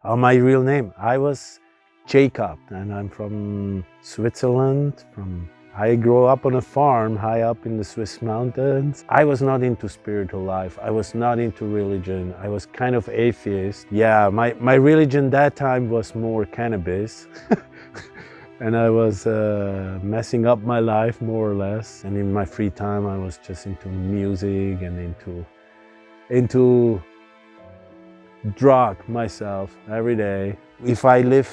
My real name, I was Jakob, and I'm from Switzerland. I grew up on a farm high up in the Swiss mountains. I was not into spiritual life. I was not into religion. I was kind of atheist. Yeah, my religion that time was more cannabis. And I was messing up my life more or less. And in my free time, I was just into music and into drug myself every day. If I live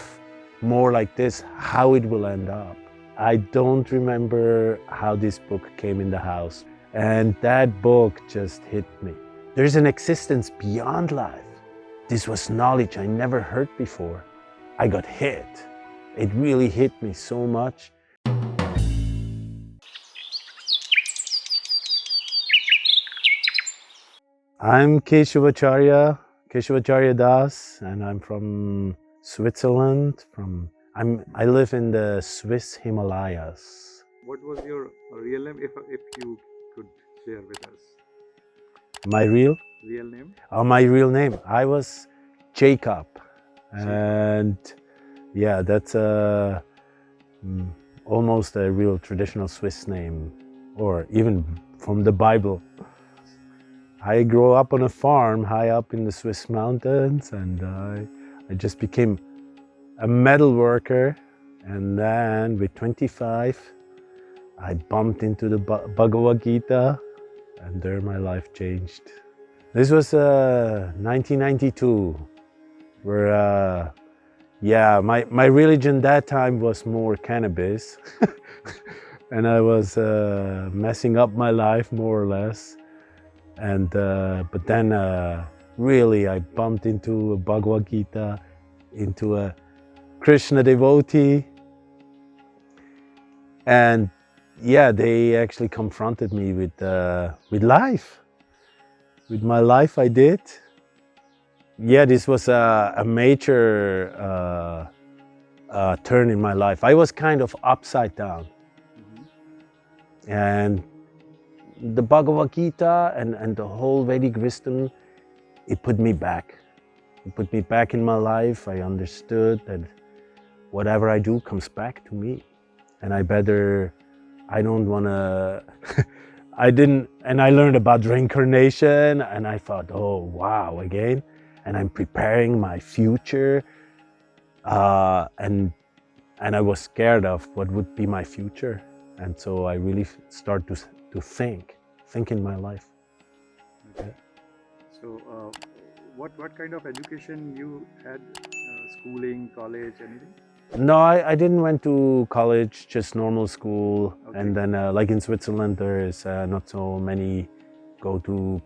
more like this, how it will end up. I don't remember how this book came in the house. And that book just hit me. There's an existence beyond life. This was knowledge I never heard before. I got hit. It really hit me so much. I'm Keshavacharya Das, and I'm from Switzerland. I live in the Swiss Himalayas. What was your real name, if you could share with us? My real name? My real name, I was Jakob. And yeah, that's almost a real traditional Swiss name, or even from the Bible. I grew up on a farm high up in the Swiss mountains, and I just became a metal worker. And then with 25, I bumped into the Bhagavad Gita, and there my life changed. This was 1992, where my religion that time was more cannabis. And I was messing up my life more or less. And but then really I bumped into a Bhagavad Gita, into a Krishna devotee. And yeah, they actually confronted me with life, with my life I did. Yeah, this was a major turn in my life. I was kind of upside down. And the Bhagavad Gita and the whole Vedic wisdom, it put me back. It put me back in my life. I understood that whatever I do comes back to me. And I don't want to, and I learned about reincarnation, and I thought, oh, wow, again. And I'm preparing my future. And I was scared of what would be my future. And so I really started to think in my life. Okay. So what kind of education you had? Schooling, college, anything? No, I didn't went to college, just normal school. Okay. And then like in Switzerland, there is not so many go to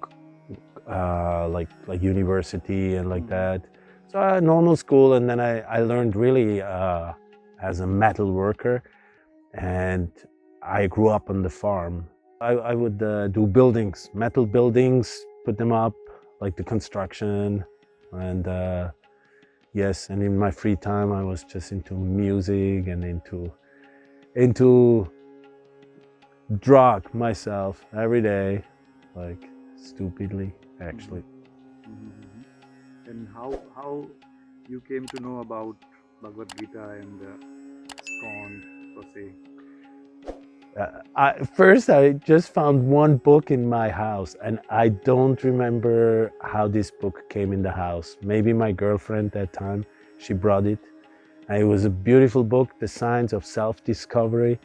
like university and like that. So normal school, and then I learned really as a metal worker, and I grew up on the farm. I would do buildings, metal buildings, put them up, like the construction, and yes, and in my free time I was just into music and into drug myself every day, like stupidly actually. And how you came to know about Bhagavad Gita and ISKCON per se? First, I just found one book in my house, and I don't remember how this book came in the house. Maybe my girlfriend that time, she brought it. And it was a beautiful book, The Science of Self-Discovery.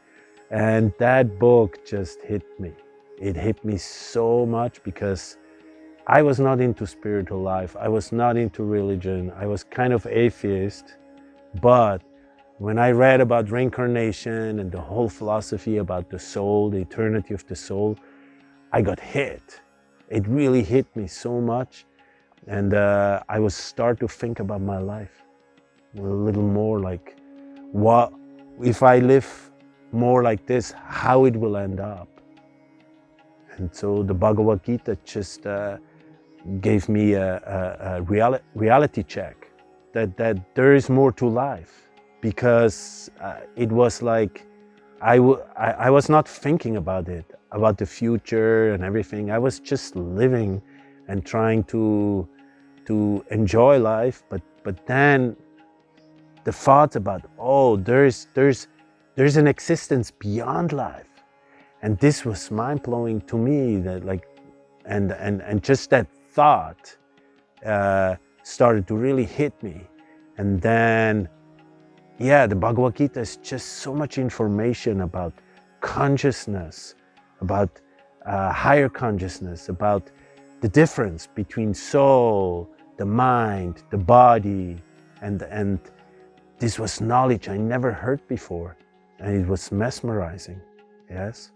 And that book just hit me. It hit me so much because I was not into spiritual life. I was not into religion. I was kind of atheist, but when I read about reincarnation and the whole philosophy about the soul, the eternity of the soul, I got hit. It really hit me so much. And I was start to think about my life a little more, like, what if I live more like this, how it will end up. And so the Bhagavad Gita just gave me a reality check that there is more to life. Because it was like, I was not thinking about it, about the future and everything. I was just living and trying to enjoy life, but But then the thought about, oh, there's an existence beyond life. And this was mind-blowing to me, that like, and just that thought started to really hit me. And then, yeah, the Bhagavad Gita is just so much information about consciousness, about higher consciousness, about the difference between soul, the mind, the body, and this was knowledge I never heard before, and it was mesmerizing. Yes.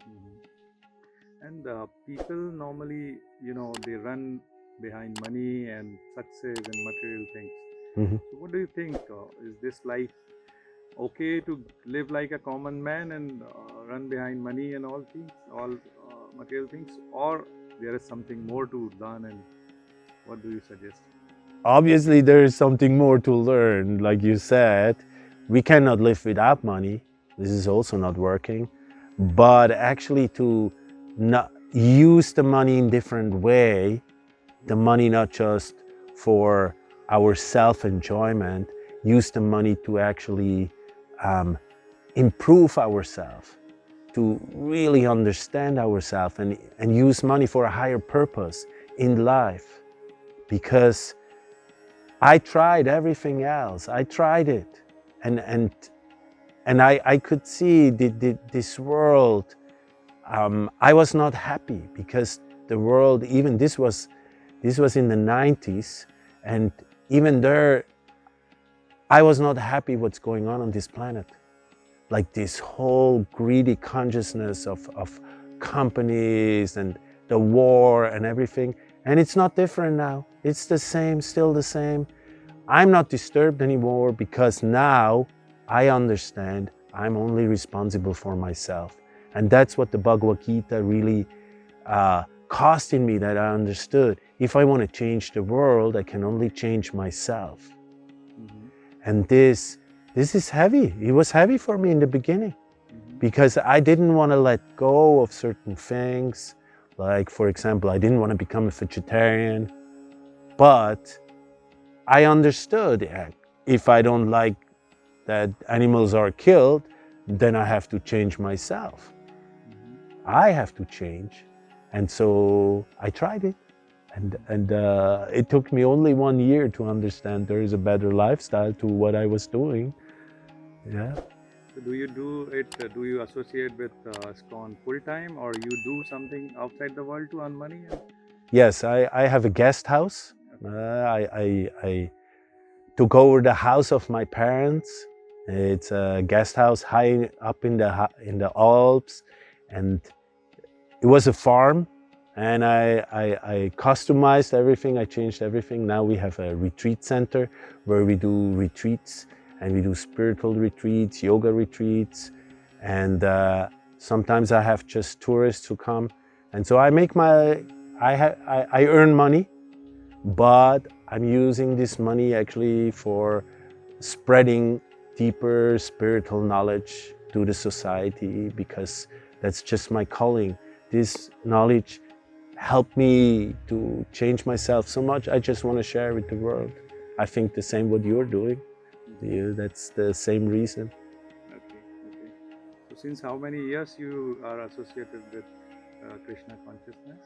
And people normally, they run behind money and success and material things. Mm-hmm. So what do you think? Is this life okay to live like a common man and run behind money and all things, all material things, or there is something more to learn, and what do you suggest? Obviously, there is something more to learn. Like you said, we cannot live without money. This is also not working. But actually to not use the money in different way, the money not just for our self-enjoyment, use the money to actually improve ourselves, to really understand ourselves, and use money for a higher purpose in life. Because I tried everything else. I tried it, and I could see this world. I was not happy because the world, even this was in the 90s, and even there, I was not happy what's going on this planet. Like this whole greedy consciousness of companies and the war and everything. And it's not different now. It's the same, still the same. I'm not disturbed anymore because now I understand I'm only responsible for myself. And that's what the Bhagavad Gita really caused in me, that I understood. If I want to change the world, I can only change myself. Mm-hmm. And this is heavy. It was heavy for me in the beginning, because I didn't want to let go of certain things. Like, for example, I didn't want to become a vegetarian, but I understood if I don't like that animals are killed, then I have to change myself. I have to change. And so I tried it. And it took me only 1 year to understand there is a better lifestyle to what I was doing. Yeah. So do you do it, do you associate with ISKCON full time, or you do something outside the world to earn money? Yes, I have a guest house. I took over the house of my parents. It's a guest house high up in the Alps, and it was a farm. And I customized everything, I changed everything. Now we have a retreat center where we do retreats, and we do spiritual retreats, yoga retreats, and sometimes I have just tourists who come. And so I earn money, but I'm using this money actually for spreading deeper spiritual knowledge to the society, because that's just my calling. This knowledge helped me to change myself so much. I just want to share with the world. I think the same what you're doing. That's the same reason. Okay. So since how many years you are associated with Krishna consciousness?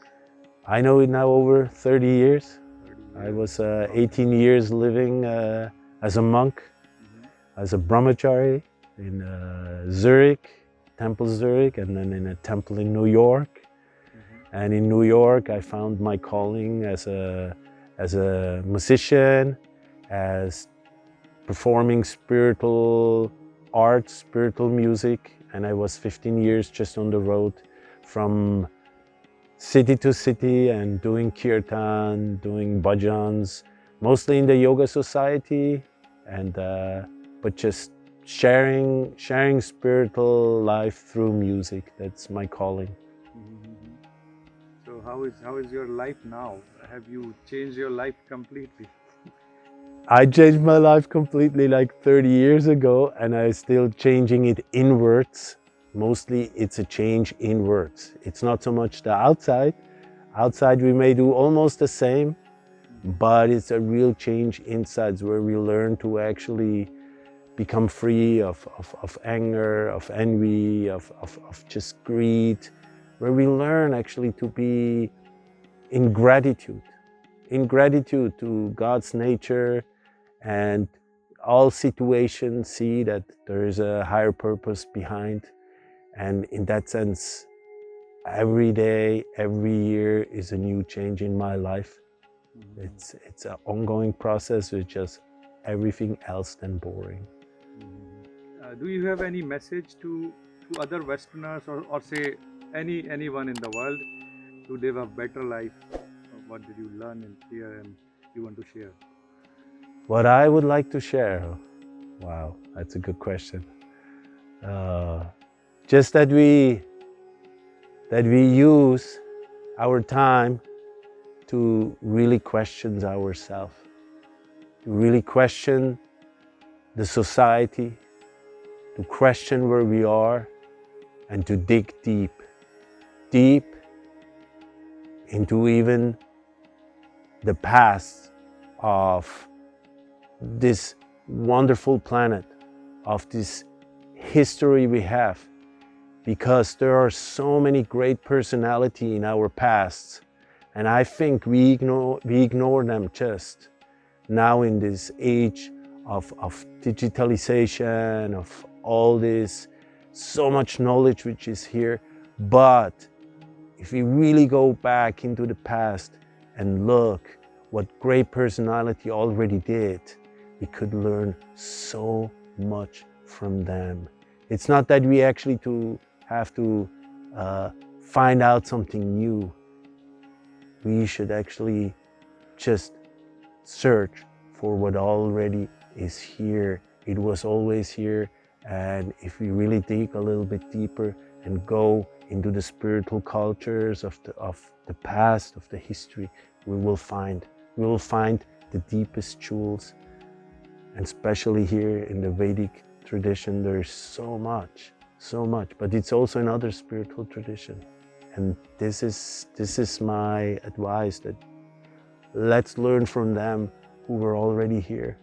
I know it now over 30 years. 30 years. I was 18 years living as a monk, as a brahmachari in Zurich, Temple Zurich, and then in a temple in New York. And in New York, I found my calling as a musician, as performing spiritual art, spiritual music. And I was 15 years just on the road from city to city and doing Kirtan, doing bhajans, mostly in the yoga society, and but just sharing spiritual life through music. That's my calling. So how is your life now? Have you changed your life completely? I changed my life completely like 30 years ago, and I'm still changing it inwards. Mostly it's a change inwards. It's not so much the outside. Outside we may do almost the same, but it's a real change inside where we learn to actually become free of anger, of envy, of just greed, where we learn actually to be in gratitude to God's nature and all situations, see that there is a higher purpose behind. And in that sense, every day, every year is a new change in my life. It's an ongoing process with just everything else than boring. Do you have any message to other Westerners or say anyone in the world to live a better life? What did you learn in here and you want to share? What I would like to share, wow, that's a good question. Just that we use our time to really question ourselves, to really question the society, to question where we are, and to dig deep into even the past of this wonderful planet, of this history we have, because there are so many great personalities in our past, and I think we ignore them just now in this age of digitalization, of all this, so much knowledge which is here. But if we really go back into the past and look what great personality already did, we could learn so much from them. It's not that we actually have to find out something new. We should actually just search for what already is here. It was always here, and if we really dig a little bit deeper and go into the spiritual cultures of the past, of the history, we will find the deepest jewels. And especially here in the Vedic tradition, there's so much, but it's also in other spiritual tradition. And this is my advice, that let's learn from them who were already here.